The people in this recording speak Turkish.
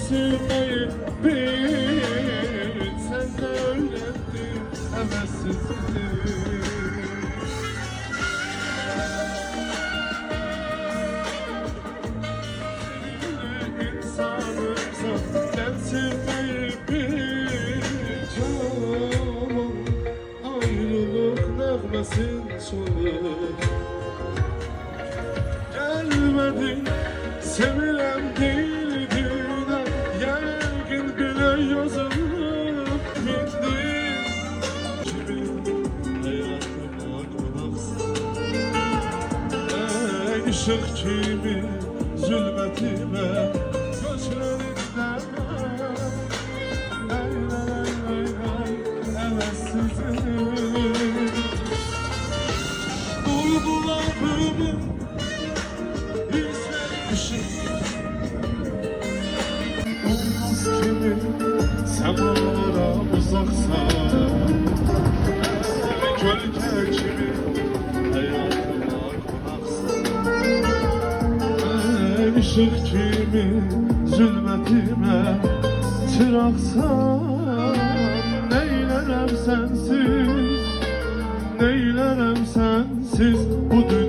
sevmeyi bil. Sen de öğrendin hevessizliği. Sen sevmeyi bil canım. Ayrılık nağmesin çalır. Gelmedin sevilen değildin, yergin bile yazılıp gittin. Kimin hayatıma konaksın, ey ışık kimin zulmetime gözlerinden. Duygularımın izlenmişim. Olmaz kimi sen onlara uzaksan, gölge kimi hayatıma konaksın. Ey ışık kimi zulmetime çıraksan. Neylerem sensiz, neylerem sensiz bu dünya.